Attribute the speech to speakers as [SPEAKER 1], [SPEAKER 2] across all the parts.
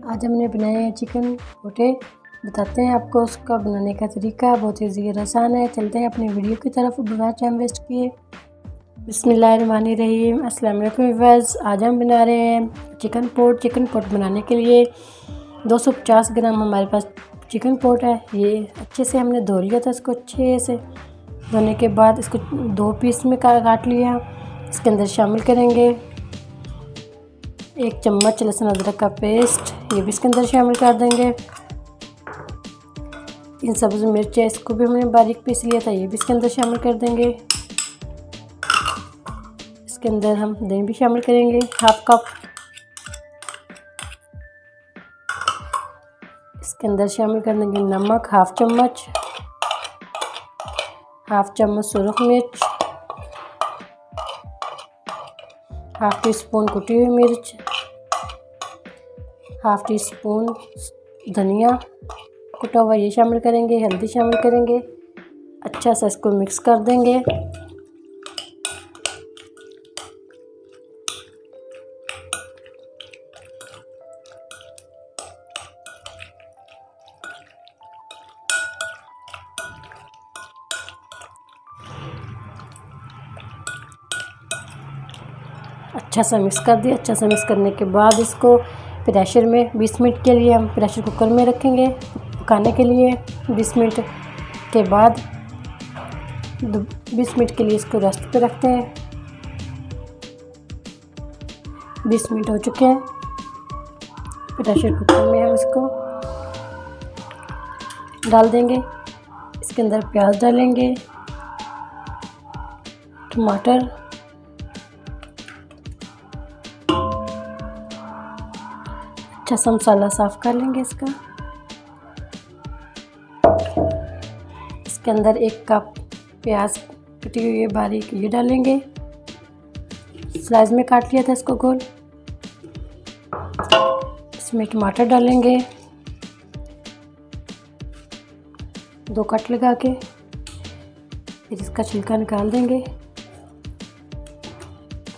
[SPEAKER 1] आज हमने बनाए हैं चिकन पोटे। बताते हैं आपको उसका बनाने का तरीका। बहुत ईजी और आसान है। चलते हैं अपनी वीडियो की तरफ बिना टाइम वेस्ट किए। बिस्मिल्लाहिर्रहमानिर्रहीम। अस्सलाम वालेकुम व्यूअर्स। आज हम बना रहे हैं चिकन पोट। चिकन पोट बनाने के लिए 250 ग्राम हमारे पास चिकन पोट है। ये अच्छे से हमने धो लिया था। इसको अच्छे से धोने के बाद इसको 2 पीस में काट लिया। इसके अंदर शामिल करेंगे 1 चम्मच लहसुन अदरक का पेस्ट, ये भी इसके अंदर शामिल कर देंगे। 3 सब्ज़ मिर्च है, इसको भी हमने बारीक पीस लिया था, ये भी इसके अंदर शामिल कर देंगे। इसके अंदर हम दही भी शामिल करेंगे, हाफ कप। इसके अंदर शामिल कर देंगे नमक, हाफ चम्मच, हाफ चम्मच सुरख मिर्च, हाफ टी स्पून कुटी हुई मिर्च, हाफ टी स्पून धनिया कुटा हुआ ये शामिल करेंगे। हल्दी शामिल करेंगे। अच्छा सा इसको मिक्स कर देंगे। अच्छा सा मिक्स कर दिया। अच्छा सा मिक्स करने के बाद इसको प्रेशर में 20 मिनट के लिए हम प्रेशर कुकर में रखेंगे पकाने के लिए। 20 मिनट के बाद 20 मिनट के लिए इसको रेस्ट पे रखते हैं। 20 मिनट हो चुके हैं। प्रेशर कुकर में हम इसको डाल देंगे। इसके अंदर प्याज डालेंगे, टमाटर, अच्छा सा मसाला साफ़ कर लेंगे इसका। इसके अंदर 1 कप प्याज कटी हुई है बारीक, ये डालेंगे। स्लाइस में काट लिया था इसको गोल। इसमें टमाटर डालेंगे 2 कट लगा के, फिर इसका छिलका निकाल देंगे।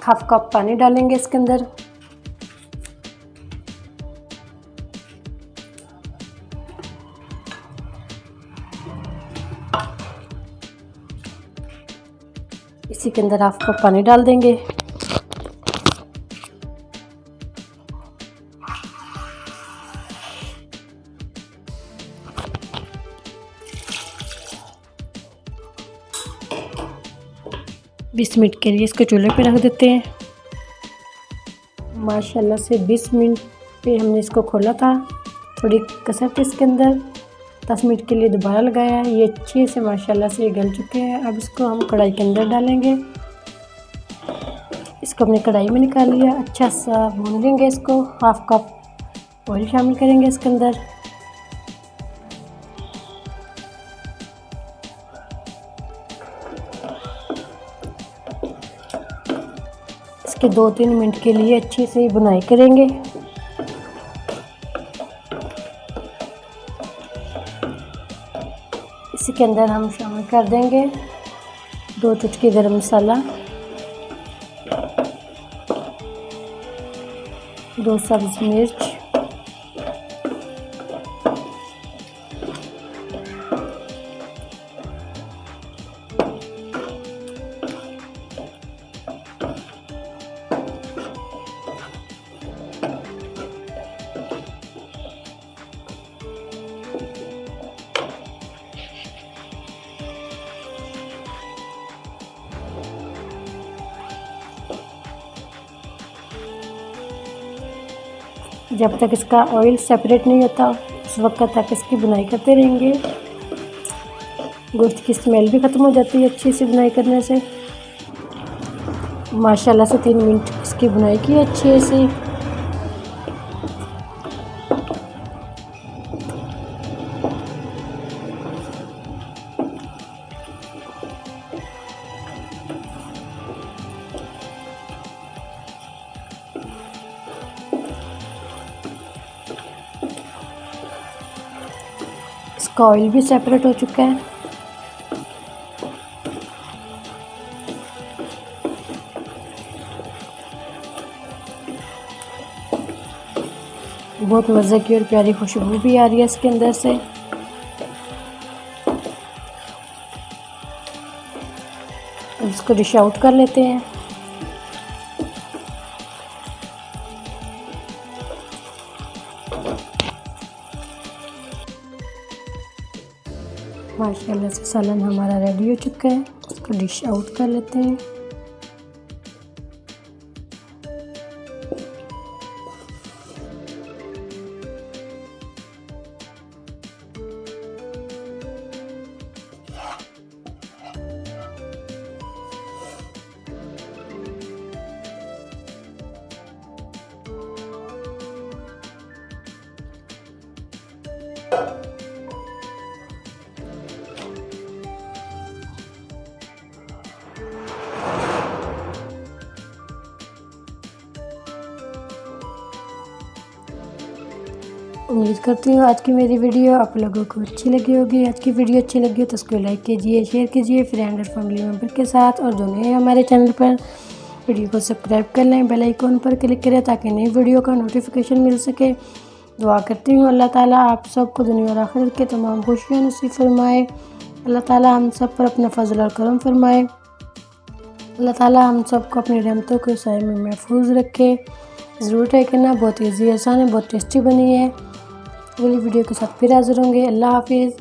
[SPEAKER 1] हाफ कप पानी डालेंगे इसके अंदर। इसी के अंदर हाफ कप पानी डाल देंगे। बीस मिनट के लिए इसको चूल्हे पे रख देते हैं। माशाल्लाह से 20 मिनट पे हमने इसको खोला था। थोड़ी कसर थी इसके अंदर। 10 मिनट के लिए दोबारा लगाया। ये अच्छे से माशाल्लाह से गल चुके हैं। अब इसको हम कढ़ाई के अंदर डालेंगे। इसको हमने कढ़ाई में निकाल लिया। अच्छा सा भून लेंगे इसको। हाफ कप ऑयल शामिल करेंगे इसके अंदर। इसके 2-3 मिनट के लिए अच्छे से भुनाई करेंगे। इसी के अंदर हम शामिल कर देंगे 2 चुटकी गरम मसाला, 2 सब्ज़ मिर्च, जब तक इसका ऑयल सेपरेट नहीं होता उस वक्त तक इसकी बुनाई करते रहेंगे। गोश्त की स्मेल भी ख़त्म हो जाती है अच्छी सी बुनाई करने से। माशाल्लाह से 3 मिनट इसकी बुनाई की अच्छी सी। इसका ऑयल भी सेपरेट हो चुका है। बहुत मज़े की और प्यारी खुशबू भी आ रही है इसके अंदर से। इसको डिश आउट कर लेते हैं। माशाल्लाह से सालन हमारा रेडी हो चुका है। इसको डिश आउट कर लेते हैं। उम्मीद करती हूँ आज की मेरी वीडियो आप लोगों को अच्छी लगी होगी। आज की वीडियो अच्छी लगी हो तो उसको लाइक कीजिए, शेयर कीजिए फ्रेंड और फैमिली मेम्बर के साथ, और जो नए हैं हमारे चैनल पर वीडियो को सब्सक्राइब कर लें, बेल आइकन पर क्लिक करें ताकि नई वीडियो का नोटिफिकेशन मिल सके। दुआ करती हूँ अल्लाह ताला आप सबको दुनिया और आखिरत के तमाम खुशियाँ नसीब फरमाए। अल्लाह ताला हम सब पर अपना फजल और करम फरमाए। अल्लाह ताला हम सबको अपनी रहमतों के साए में महफूज रखे। ज़रूर ट्राई करना, बहुत ईजी आसान है, बहुत टेस्टी बनी है। अगली वीडियो के साथ फिर हाज़िर होंगे। अल्लाह हाफिज़।